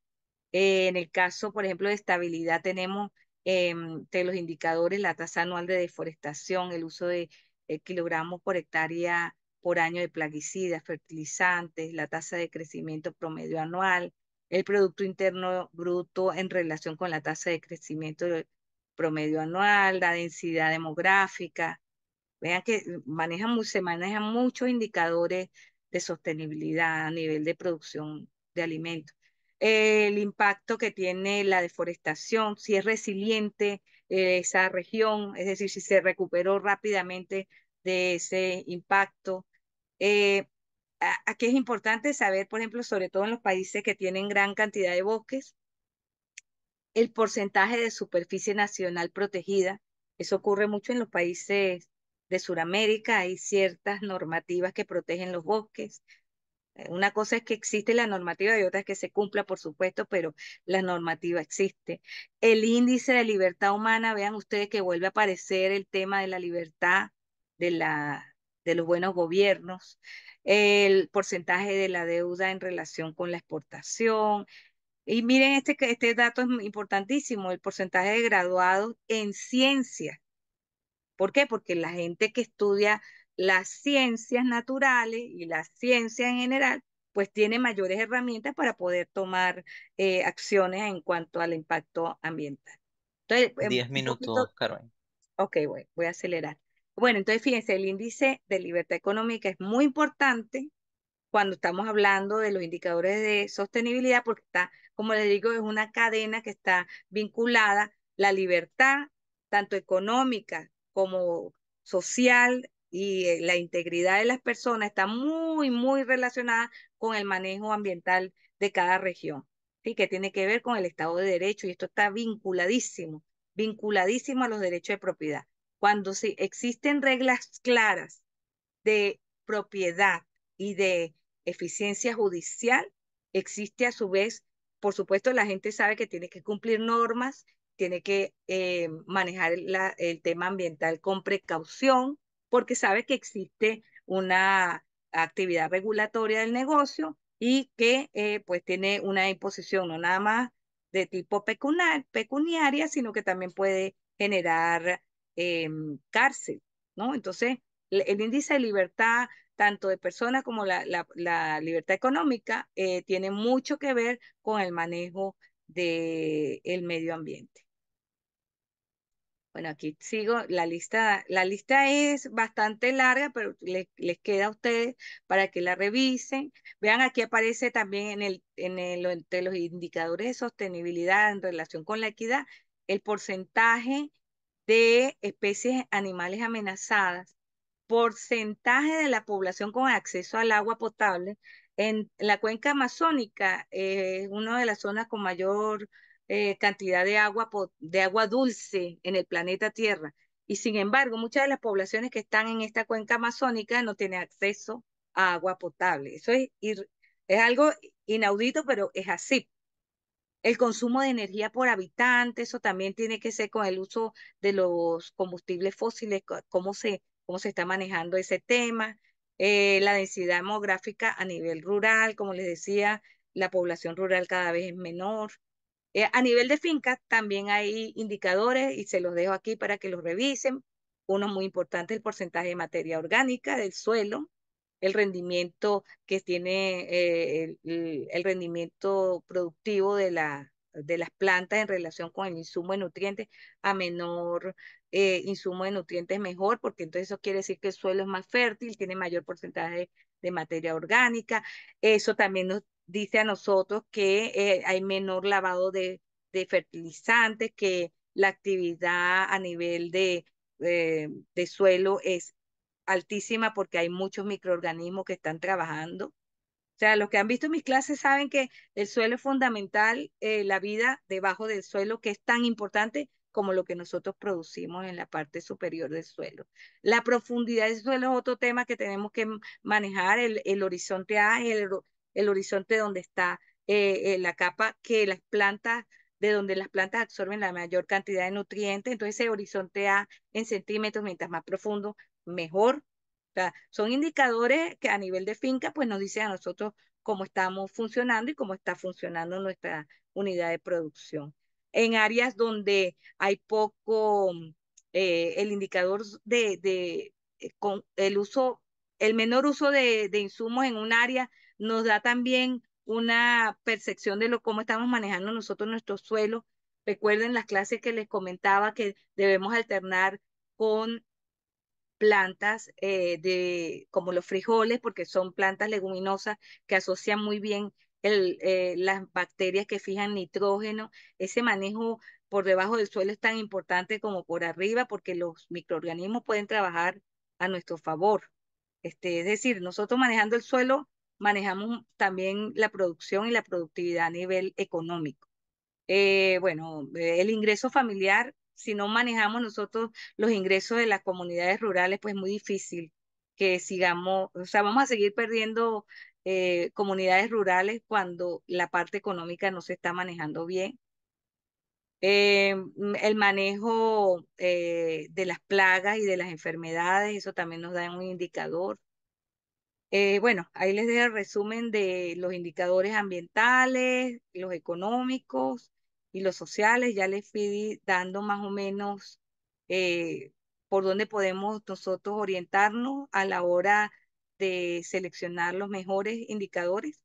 En el caso, por ejemplo, de estabilidad, tenemos de los indicadores la tasa anual de deforestación, el uso de kilogramos por hectárea por año de plaguicidas, fertilizantes, la tasa de crecimiento promedio anual, el Producto Interno Bruto en relación con la tasa de crecimiento promedio anual, la densidad demográfica. Vean que se manejan muchos indicadores de sostenibilidad a nivel de producción de alimentos. El impacto que tiene la deforestación, si es resiliente esa región, es decir, si se recuperó rápidamente de ese impacto. Eh, Aquí es importante saber, por ejemplo, sobre todo en los países que tienen gran cantidad de bosques, el porcentaje de superficie nacional protegida. Eso ocurre mucho en los países de Sudamérica. Hay ciertas normativas que protegen los bosques. Una cosa es que existe la normativa y otra es que se cumpla, por supuesto, pero la normativa existe. El índice de libertad humana, vean ustedes que vuelve a aparecer el tema de la libertad, de de los buenos gobiernos, el porcentaje de la deuda en relación con la exportación, y miren, este dato es importantísimo, el porcentaje de graduados en ciencias. ¿Por qué? Porque la gente que estudia las ciencias naturales y las ciencias en general, pues tiene mayores herramientas para poder tomar acciones en cuanto al impacto ambiental. Entonces, 10 un poquito, minutos, Carmen. ok, voy a acelerar. Bueno, entonces fíjense, el índice de libertad económica es muy importante cuando estamos hablando de los indicadores de sostenibilidad, porque está, como les digo, es una cadena que está vinculada la libertad, tanto económica como social, y la integridad de las personas está muy, muy relacionada con el manejo ambiental de cada región, ¿sí? Que tiene que ver con el Estado de Derecho, y esto está vinculadísimo, vinculadísimo a los derechos de propiedad. Cuando sí existen reglas claras de propiedad y de eficiencia judicial, existe a su vez, por supuesto, la gente sabe que tiene que cumplir normas, tiene que manejar el tema ambiental con precaución, porque sabe que existe una actividad regulatoria del negocio y que pues tiene una imposición no nada más de tipo pecuniaria, sino que también puede generar cárcel, ¿no? Entonces, el índice de libertad, tanto de personas como la libertad económica, tiene mucho que ver con el manejo del medio ambiente. Bueno, aquí sigo la lista es bastante larga, pero les queda a ustedes para que la revisen. Vean, aquí aparece también entre los indicadores de sostenibilidad en relación con la equidad, el porcentaje de especies animales amenazadas, porcentaje de la población con acceso al agua potable. En la cuenca amazónica, una de las zonas con mayor cantidad de agua dulce en el planeta Tierra. Y sin embargo, muchas de las poblaciones que están en esta cuenca amazónica no tienen acceso a agua potable. Es algo inaudito, pero es así. El consumo de energía por habitante, eso también tiene que ser con el uso de los combustibles fósiles, cómo se está manejando ese tema. La densidad demográfica a nivel rural, como les decía, la población rural cada vez es menor. A nivel de fincas también hay indicadores y se los dejo aquí para que los revisen. Uno muy importante, el porcentaje de materia orgánica del suelo, el rendimiento que tiene, el rendimiento productivo de las plantas en relación con el insumo de nutrientes, a menor insumo de nutrientes mejor, porque entonces eso quiere decir que el suelo es más fértil, tiene mayor porcentaje de materia orgánica. Eso también nos dice a nosotros que hay menor lavado de fertilizantes, que la actividad a nivel de suelo es altísima porque hay muchos microorganismos que están trabajando. O sea, los que han visto mis clases saben que el suelo es fundamental, la vida debajo del suelo, que es tan importante como lo que nosotros producimos en la parte superior del suelo. La profundidad del suelo es otro tema que tenemos que manejar, el horizonte A, el horizonte donde está la capa que las plantas, de donde las plantas absorben la mayor cantidad de nutrientes. Entonces, ese horizonte A en centímetros, mientras más profundo, mejor. O sea, son indicadores que a nivel de finca, pues nos dicen a nosotros cómo estamos funcionando y cómo está funcionando nuestra unidad de producción. En áreas donde hay poco, el indicador con el uso, el menor uso de insumos en un área nos da también una percepción de cómo estamos manejando nosotros nuestro suelo. Recuerden las clases que les comentaba que debemos alternar con plantas como los frijoles, porque son plantas leguminosas que asocian muy bien las bacterias que fijan nitrógeno. Ese manejo por debajo del suelo es tan importante como por arriba, porque los microorganismos pueden trabajar a nuestro favor. Es decir, nosotros manejando el suelo, manejamos también la producción y la productividad a nivel económico. Bueno, el ingreso familiar, si no manejamos nosotros los ingresos de las comunidades rurales, pues muy difícil que sigamos, o sea, vamos a seguir perdiendo comunidades rurales cuando la parte económica no se está manejando bien. El manejo de las plagas y de las enfermedades, eso también nos da un indicador. Bueno, ahí les dejo el resumen de los indicadores ambientales, los económicos y los sociales. Ya les fui dando más o menos eh, por dónde podemos nosotros orientarnos a la hora de seleccionar los mejores indicadores.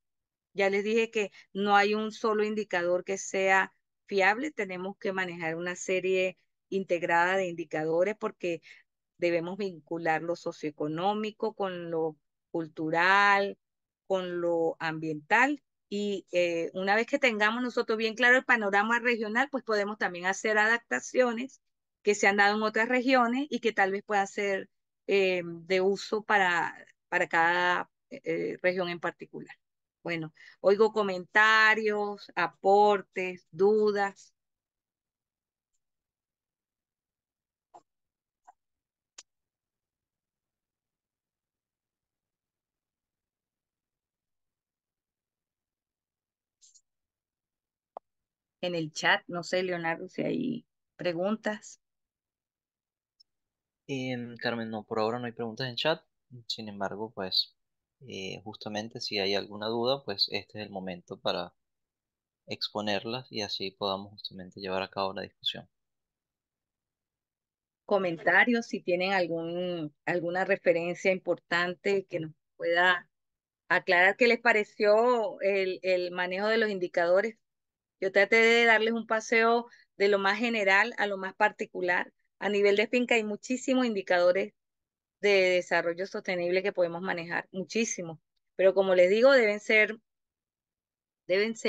Ya les dije que no hay un solo indicador que sea fiable, tenemos que manejar una serie integrada de indicadores porque debemos vincular lo socioeconómico con lo cultural, con lo ambiental. Y una vez que tengamos nosotros bien claro el panorama regional, pues podemos también hacer adaptaciones que se han dado en otras regiones y que tal vez pueda ser de uso para cada región en particular. Bueno, oigo comentarios, aportes, dudas. En el chat. No sé, Leonardo, si hay preguntas. Carmen, no, por ahora no hay preguntas en chat. Sin embargo, pues justamente si hay alguna duda, pues este es el momento para exponerlas y así podamos justamente llevar a cabo la discusión. Comentarios, si tienen alguna referencia importante que nos pueda aclarar qué les pareció el manejo de los indicadores. Yo traté de darles un paseo de lo más general a lo más particular. A nivel de finca hay muchísimos indicadores de desarrollo sostenible que podemos manejar, muchísimos. Pero como les digo, deben ser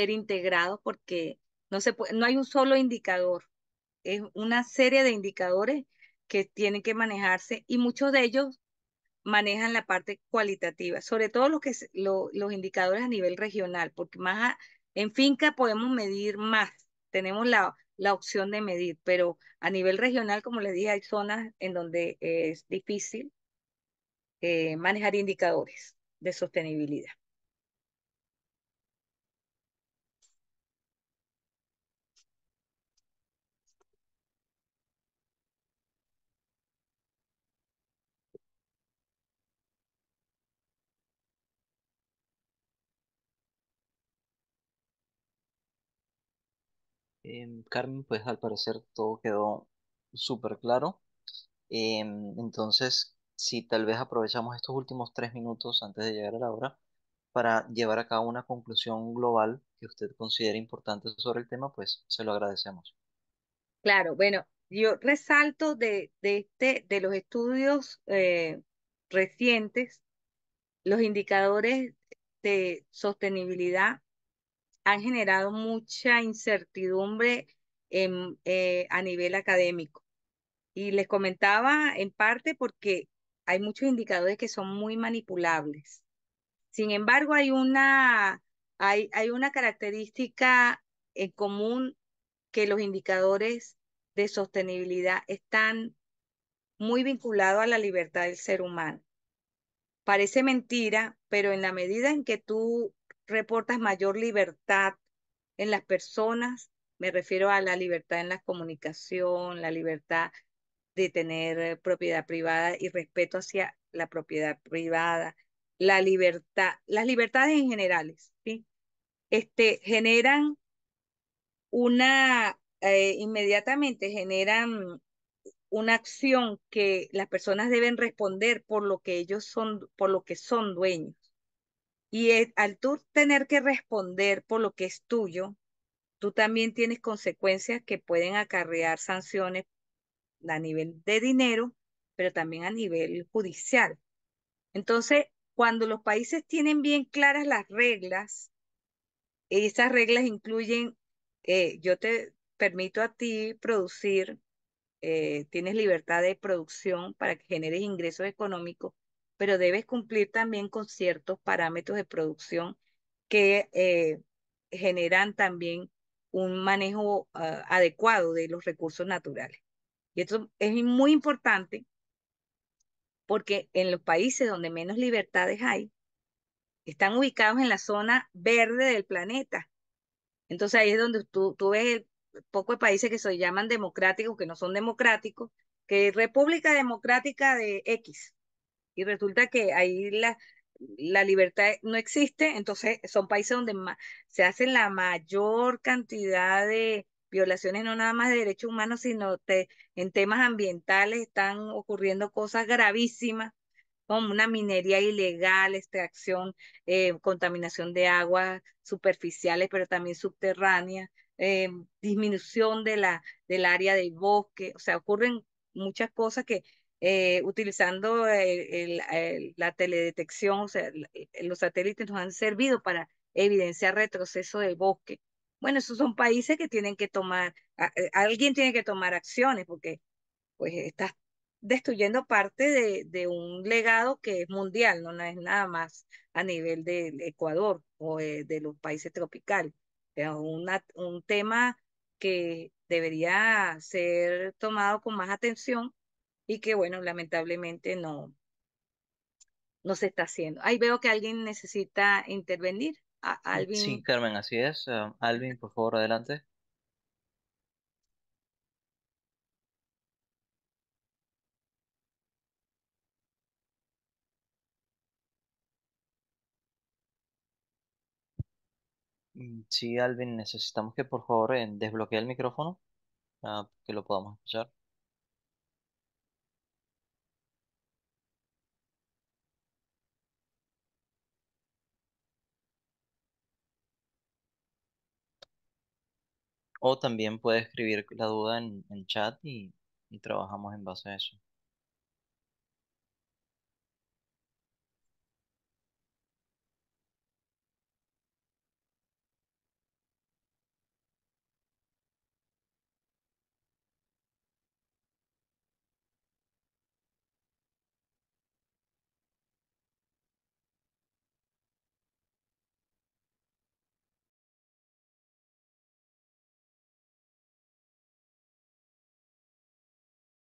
integrados porque no hay un solo indicador, es una serie de indicadores que tienen que manejarse y muchos de ellos manejan la parte cualitativa, sobre todo los indicadores a nivel regional, porque en finca podemos medir más, tenemos la opción de medir, pero a nivel regional, como les dije, hay zonas en donde es difícil manejar indicadores de sostenibilidad. Carmen, pues al parecer todo quedó súper claro. Entonces, si tal vez aprovechamos estos últimos 3 minutos antes de llegar a la hora para llevar a cabo una conclusión global que usted considere importantes sobre el tema, pues se lo agradecemos. Claro, bueno, yo resalto de los estudios recientes, los indicadores de sostenibilidad han generado mucha incertidumbre a nivel académico. Y les comentaba en parte porque hay muchos indicadores que son muy manipulables. Sin embargo, hay una característica en común, que los indicadores de sostenibilidad están muy vinculados a la libertad del ser humano. Parece mentira, pero en la medida en que tú reportas mayor libertad en las personas, me refiero a la libertad en la comunicación, la libertad de tener propiedad privada y respeto hacia la propiedad privada, la libertad, las libertades en generales, ¿sí? Generan inmediatamente generan una acción que las personas deben responder por lo que ellos son, por lo que son dueños. Y al tú tener que responder por lo que es tuyo, tú también tienes consecuencias que pueden acarrear sanciones a nivel de dinero, pero también a nivel judicial. Entonces, cuando los países tienen bien claras las reglas, esas reglas incluyen, yo te permito a ti producir, tienes libertad de producción para que generes ingresos económicos, pero debes cumplir también con ciertos parámetros de producción que generan también un manejo adecuado de los recursos naturales. Y esto es muy importante porque en los países donde menos libertades hay, están ubicados en la zona verde del planeta. Entonces ahí es donde tú ves el poco de países que se llaman democráticos, que no son democráticos, que República Democrática de X. Y resulta que ahí la libertad no existe, entonces son países donde se hacen la mayor cantidad de violaciones, no nada más de derechos humanos, sino en temas ambientales están ocurriendo cosas gravísimas como una minería ilegal, extracción, contaminación de aguas superficiales, pero también subterráneas, disminución del área del bosque, o sea, ocurren muchas cosas que utilizando la teledetección, o sea, los satélites nos han servido para evidenciar retroceso del bosque. Bueno, esos son países que tienen que tomar, alguien tiene que tomar acciones porque pues estás destruyendo parte de un legado que es mundial, no es nada más a nivel del Ecuador o de los países tropicales. Es un tema que debería ser tomado con más atención y que, bueno, lamentablemente no se está haciendo. Ahí veo que alguien necesita intervenir. Sí, Alvin. Carmen, así es. Alvin, por favor, adelante. Sí, Alvin, necesitamos que por favor desbloquee el micrófono, que lo podamos escuchar. O también puede escribir la duda en chat y trabajamos en base a eso.